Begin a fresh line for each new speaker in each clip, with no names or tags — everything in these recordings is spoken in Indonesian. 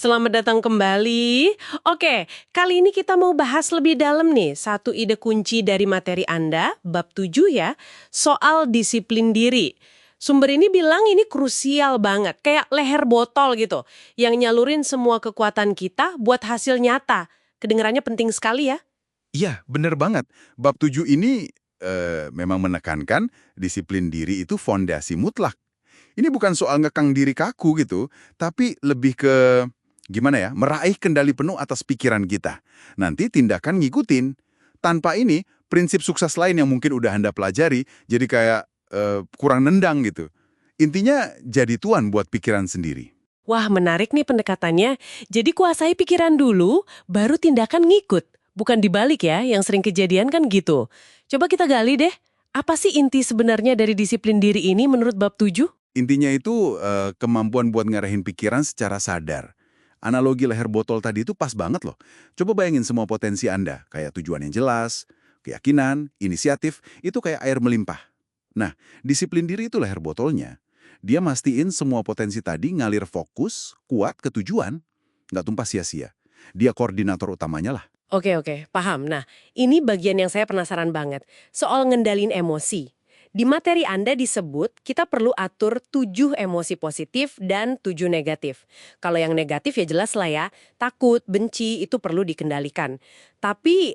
Selamat datang kembali. Oke, kali ini kita mau bahas lebih dalam nih, satu ide kunci dari materi Anda, bab 7 ya, soal disiplin diri. Sumber ini bilang ini krusial banget, kayak leher botol gitu, yang nyalurin semua kekuatan kita buat hasil nyata. Kedengarannya penting sekali ya.
Iya, bener banget. Bab 7 ini memang menekankan disiplin diri itu fondasi mutlak. Ini bukan soal ngekang diri kaku gitu, tapi lebih ke gimana ya, meraih kendali penuh atas pikiran kita. Nanti tindakan ngikutin. Tanpa ini, prinsip sukses lain yang mungkin udah Anda pelajari, jadi kayak kurang nendang gitu. Intinya jadi tuan buat pikiran sendiri.
Wah, menarik nih pendekatannya. Jadi kuasai pikiran dulu, baru tindakan ngikut. Bukan dibalik ya, yang sering kejadian kan gitu. Coba kita gali deh, apa sih inti sebenarnya dari disiplin diri ini menurut bab 7?
Intinya itu kemampuan buat ngarahin pikiran secara sadar. Analogi leher botol tadi itu pas banget loh. Coba bayangin semua potensi Anda, kayak tujuan yang jelas, keyakinan, inisiatif, itu kayak air melimpah. Nah, disiplin diri itu leher botolnya. Dia mastiin semua potensi tadi ngalir fokus, kuat ke tujuan, nggak tumpah sia-sia. Dia koordinator utamanya lah.
Oke, paham. Nah, ini bagian yang saya penasaran banget. Soal ngendalin emosi. Di materi Anda disebut, kita perlu atur 7 emosi positif dan 7 negatif. Kalau yang negatif ya jelas lah ya, takut, benci, itu perlu dikendalikan. Tapi,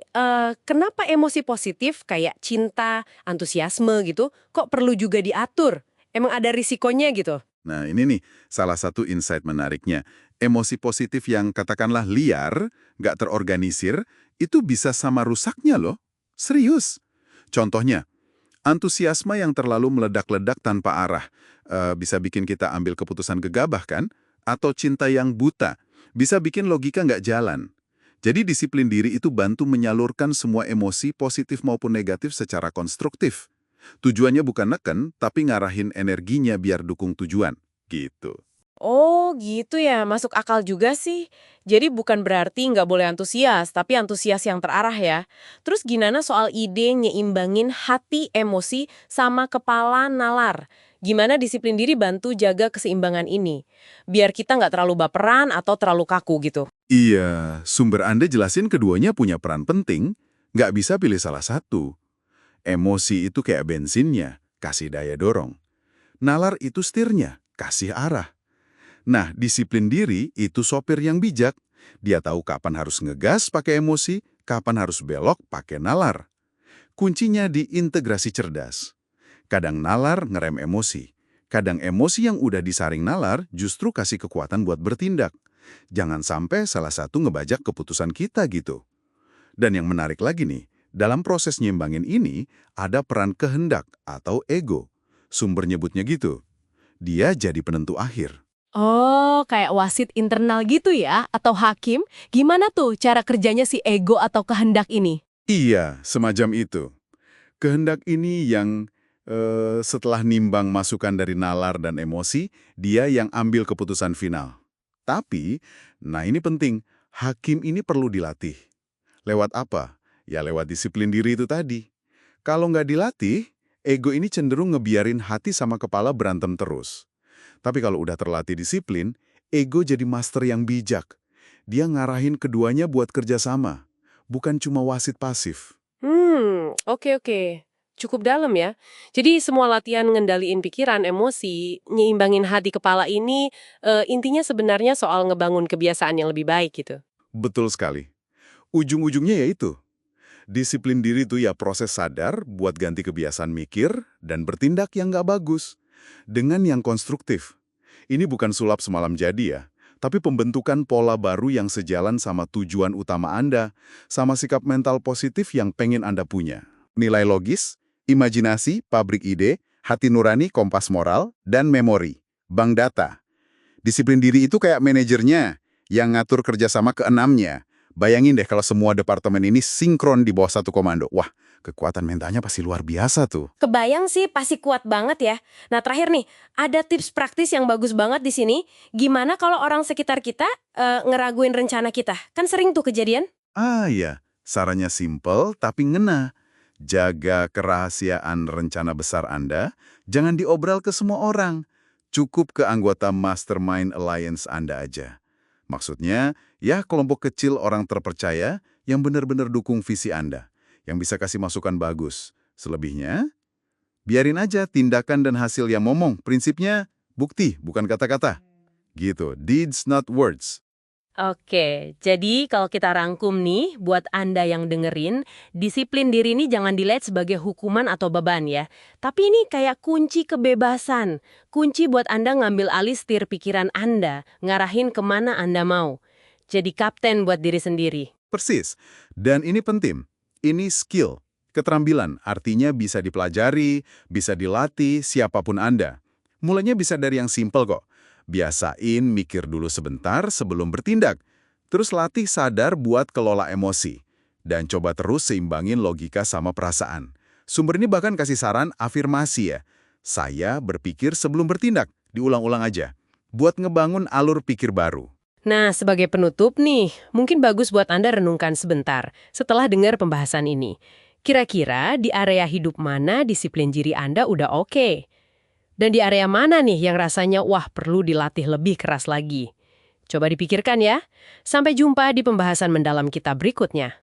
kenapa emosi positif kayak cinta, antusiasme gitu, kok perlu juga diatur? Emang ada risikonya gitu?
Nah, ini nih salah satu insight menariknya. Emosi positif yang katakanlah liar, nggak terorganisir, itu bisa sama rusaknya loh. Serius. Contohnya, antusiasme yang terlalu meledak-ledak tanpa arah bisa bikin kita ambil keputusan gegabah kan? Atau cinta yang buta, bisa bikin logika nggak jalan. Jadi disiplin diri itu bantu menyalurkan semua emosi positif maupun negatif secara konstruktif. Tujuannya bukan neken, tapi ngarahin energinya biar dukung tujuan. Gitu.
Oh gitu ya, masuk akal juga sih. Jadi bukan berarti nggak boleh antusias, tapi antusias yang terarah ya. Terus gimana soal ide nyeimbangin hati emosi sama kepala nalar? Gimana disiplin diri bantu jaga keseimbangan ini? Biar kita nggak terlalu baperan atau terlalu kaku gitu.
Iya, sumber Anda jelasin keduanya punya peran penting, nggak bisa pilih salah satu. Emosi itu kayak bensinnya, kasih daya dorong. Nalar itu setirnya, kasih arah. Nah, disiplin diri itu sopir yang bijak. Dia tahu kapan harus ngegas pakai emosi, kapan harus belok pakai nalar. Kuncinya di integrasi cerdas. Kadang nalar ngerem emosi. Kadang emosi yang udah disaring nalar justru kasih kekuatan buat bertindak. Jangan sampai salah satu ngebajak keputusan kita gitu. Dan yang menarik lagi nih, dalam proses nyimbangin ini ada peran kehendak atau ego. Sumber nyebutnya gitu. Dia jadi penentu akhir.
Oh, kayak wasit internal gitu ya? Atau hakim? Gimana tuh cara kerjanya si ego atau kehendak ini?
Iya, semacam itu. Kehendak ini yang setelah nimbang masukan dari nalar dan emosi, dia yang ambil keputusan final. Tapi, nah ini penting, hakim ini perlu dilatih. Lewat apa? Ya lewat disiplin diri itu tadi. Kalau nggak dilatih, ego ini cenderung ngebiarin hati sama kepala berantem terus. Tapi kalau udah terlatih disiplin, ego jadi master yang bijak. Dia ngarahin keduanya buat kerjasama, bukan cuma wasit pasif.
Oke. Cukup dalam ya. Jadi semua latihan ngendaliin pikiran, emosi, nyeimbangin hati kepala ini intinya sebenarnya soal ngebangun kebiasaan yang lebih baik gitu.
Betul sekali. Ujung-ujungnya yaitu, disiplin diri itu ya proses sadar buat ganti kebiasaan mikir dan bertindak yang nggak bagus dengan yang konstruktif. Ini bukan sulap semalam jadi ya, tapi pembentukan pola baru yang sejalan sama tujuan utama Anda, sama sikap mental positif yang pengen Anda punya. Nilai logis, imajinasi, pabrik ide, hati nurani, kompas moral, dan memori, bank data. Disiplin diri itu kayak manajernya yang ngatur kerjasama keenamnya. Bayangin deh kalau semua departemen ini sinkron di bawah satu komando. Wah, kekuatan mentalnya pasti luar biasa tuh.
Kebayang sih pasti kuat banget ya. Nah terakhir nih, ada tips praktis yang bagus banget di sini. Gimana kalau orang sekitar kita ngeraguin rencana kita? Kan sering tuh kejadian.
Ah ya, sarannya simple tapi ngena. Jaga kerahasiaan rencana besar Anda, jangan diobral ke semua orang. Cukup ke anggota Mastermind Alliance Anda aja. Maksudnya, ya kelompok kecil orang terpercaya yang benar-benar dukung visi Anda, yang bisa kasih masukan bagus. Selebihnya, biarin aja tindakan dan hasil yang ngomong. Prinsipnya, bukti, bukan kata-kata. Gitu, deeds not words.
Oke, jadi kalau kita rangkum nih, buat Anda yang dengerin, disiplin diri ini jangan dilihat sebagai hukuman atau beban ya. Tapi ini kayak kunci kebebasan. Kunci buat Anda ngambil alih setir pikiran Anda, ngarahin kemana Anda mau. Jadi kapten buat diri sendiri.
Persis. Dan ini penting. Ini skill. Keterampilan, artinya bisa dipelajari, bisa dilatih siapapun Anda. Mulanya bisa dari yang simpel kok. Biasain mikir dulu sebentar sebelum bertindak. Terus latih sadar buat kelola emosi. Dan coba terus seimbangin logika sama perasaan. Sumber ini bahkan kasih saran afirmasi ya. Saya berpikir sebelum bertindak. Diulang-ulang aja. Buat ngebangun alur pikir baru.
Nah, sebagai penutup nih, mungkin bagus buat Anda renungkan sebentar setelah dengar pembahasan ini. Kira-kira di area hidup mana disiplin diri Anda udah oke? Dan di area mana nih yang rasanya wah perlu dilatih lebih keras lagi? Coba dipikirkan ya. Sampai jumpa di pembahasan mendalam kita berikutnya.